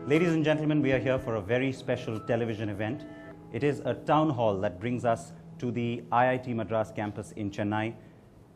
Ladies and gentlemen, we are here for a very special television event. It is a town hall that brings us to the IIT Madras campus in Chennai.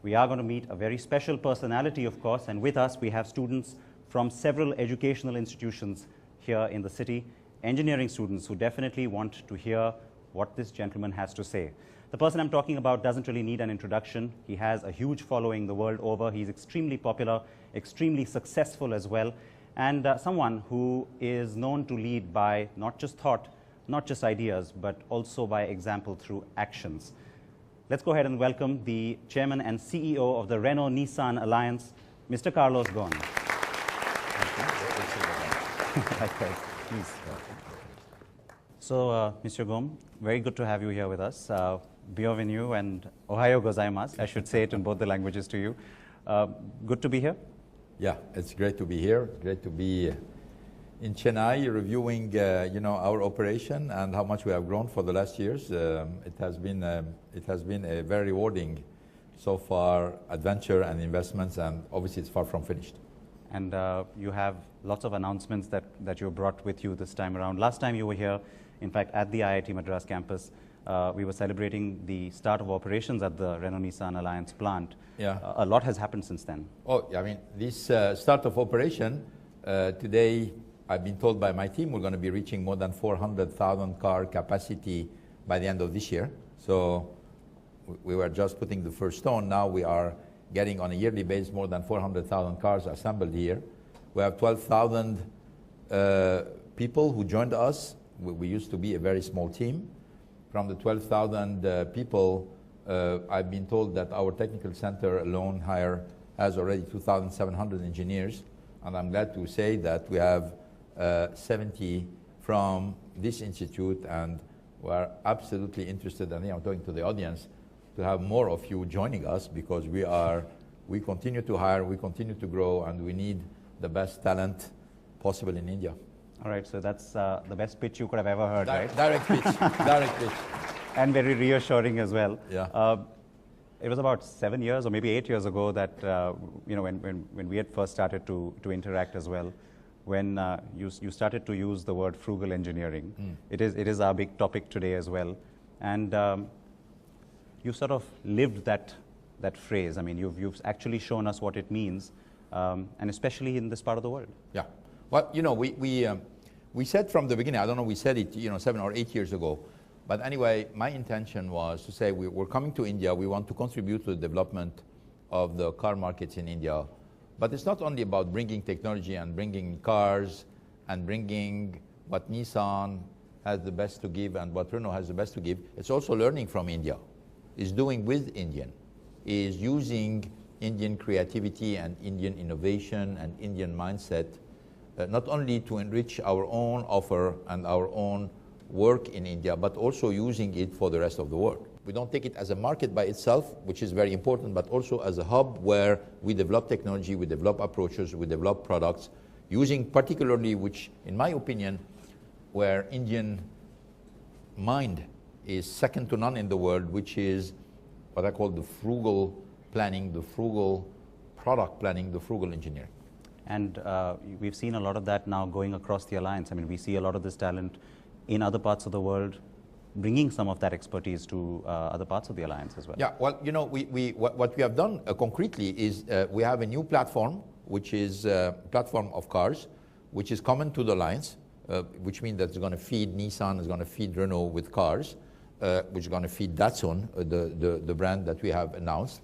We are going to meet a very special personality, of course, and with us we have students from several educational institutions here in the city, engineering students who definitely want to hear what this gentleman has to say. The person I'm talking about doesn't really need an introduction. He has a huge following the world over. He's extremely popular, extremely successful as well, and someone who is known to lead by not just thought, not just ideas, but also by example through actions. Let's go ahead and welcome the chairman and CEO of the Renault-Nissan Alliance, Mr. Carlos Ghosn. Likewise, please. So, Mr. Ghosn, very good to have you here with us. Bienvenue and Ohayo gozaimasu. I should say it in both the languages to you. Good to be here. Yeah, it's great to be here. Great to be in Chennai, reviewing our operation and how much we have grown for the last years. It has been a very rewarding so far adventure and investments, and obviously it's far from finished. And you have lots of announcements that you brought with you this time around. Last time you were here, in fact, at the IIT Madras campus, we were celebrating the start of operations at the Renault-Nissan Alliance plant. Yeah. A lot has happened since then. Oh, I mean, this start of operation, today I've been told by my team we're going to be reaching more than 400,000 car capacity by the end of this year. So we were just putting the first stone. Now we are getting on a yearly basis more than 400,000 cars assembled here. We have 12,000 people who joined us. We used to be a very small team. From the 12,000 people, I've been told that our technical center alone has already 2,700 engineers, and I'm glad to say that we have 70 from this institute, and we're absolutely interested, and I'm talking to the audience, to have more of you joining us, because we continue to hire, we continue to grow, and we need the best talent possible in India. All right, so that's the best pitch you could have ever heard, right? Direct pitch, direct pitch. And very reassuring as well. Yeah. It was about 7 years or maybe 8 years ago that, when we had first started to interact as well, when you started to use the word frugal engineering. It is our big topic today as well. And you sort of lived that phrase. I mean, you've actually shown us what it means, and especially in this part of the world. Yeah. Well, we said from the beginning, I don't know, we said it 7 or 8 years ago, but anyway, my intention was to say we're coming to India, we want to contribute to the development of the car markets in India. But it's not only about bringing technology and bringing cars and bringing what Nissan has the best to give and what Renault has the best to give. It's also learning from India, is doing with Indian, is using Indian creativity and Indian innovation and Indian mindset, not only to enrich our own offer and our own work in India, but also using it for the rest of the world. We don't take it as a market by itself, which is very important, but also as a hub where we develop technology, we develop approaches, we develop products, using particularly, which in my opinion, where Indian mind is second to none in the world, which is what I call the frugal planning, the frugal product planning, the frugal engineering. And we've seen a lot of that now going across the alliance. I mean, we see a lot of this talent in other parts of the world, bringing some of that expertise to other parts of the alliance as well. Yeah, well, what we have done concretely is we have a new platform, which is a platform of cars, which is common to the alliance, which means that it's going to feed Nissan, is going to feed Renault with cars, which is going to feed Datsun, the brand that we have announced,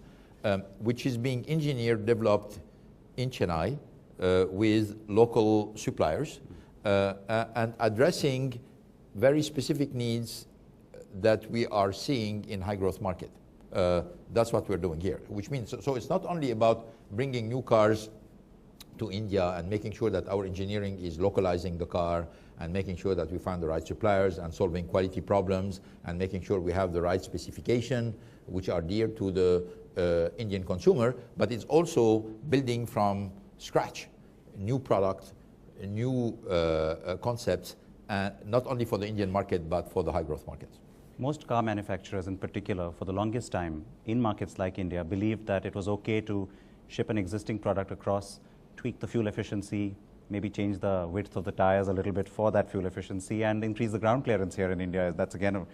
which is being engineered, developed in Chennai with local suppliers and addressing very specific needs that we are seeing in high growth market. That's what we're doing here, which means, so it's not only about bringing new cars to India and making sure that our engineering is localizing the car and making sure that we find the right suppliers and solving quality problems and making sure we have the right specification which are dear to the Indian consumer, but it's also building from scratch new products, new concepts, not only for the Indian market, but for the high growth markets. Most car manufacturers in particular, for the longest time, in markets like India, believed that it was okay to ship an existing product across, tweak the fuel efficiency, maybe change the width of the tires a little bit for that fuel efficiency and increase the ground clearance here in India. That's again a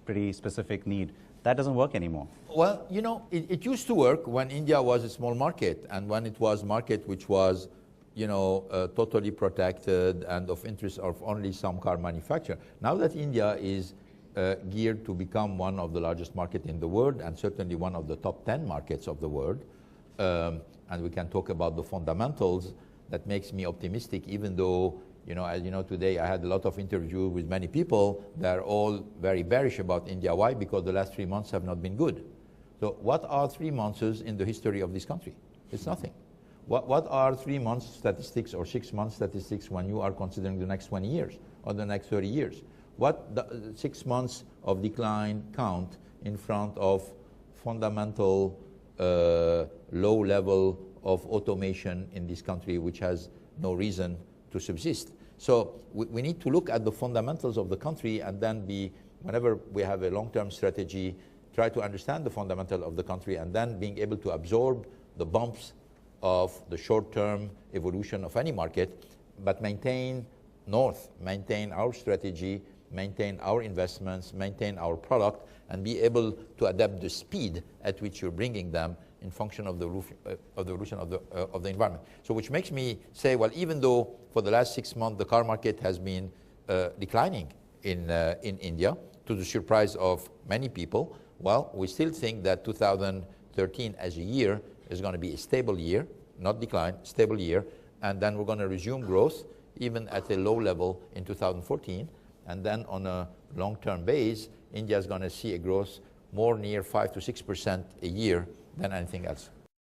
pretty specific need. That doesn't work anymore. Well, you know, it used to work when India was a small market and when it was a market which was, you know, totally protected and of interest of only some car manufacturer. Now that India is geared to become one of the largest markets in the world and certainly one of the top 10 markets of the world, and we can talk about the fundamentals, that makes me optimistic, even though, you know, as you know, today I had a lot of interviews with many people. They're all very bearish about India. Why? Because the last 3 months have not been good. So what are 3 months in the history of this country? It's nothing. What are 3 months statistics or 6 months statistics when you are considering the next 20 years or the next 30 years? What the 6 months of decline count in front of fundamental low level of automation in this country, which has no reason to subsist? So we need to look at the fundamentals of the country and then whenever we have a long-term strategy, try to understand the fundamental of the country and then being able to absorb the bumps of the short-term evolution of any market, but maintain our strategy, maintain our investments, maintain our product, and be able to adapt the speed at which you're bringing them in function of the evolution of the environment. So which makes me say, well, even though for the last 6 months the car market has been declining in India, to the surprise of many people, well, we still think that 2013 as a year is going to be a stable year, not decline, stable year, and then we're going to resume growth even at a low level in 2014, and then on a long-term base, India is going to see a growth more near 5 to 6% a year than anything else.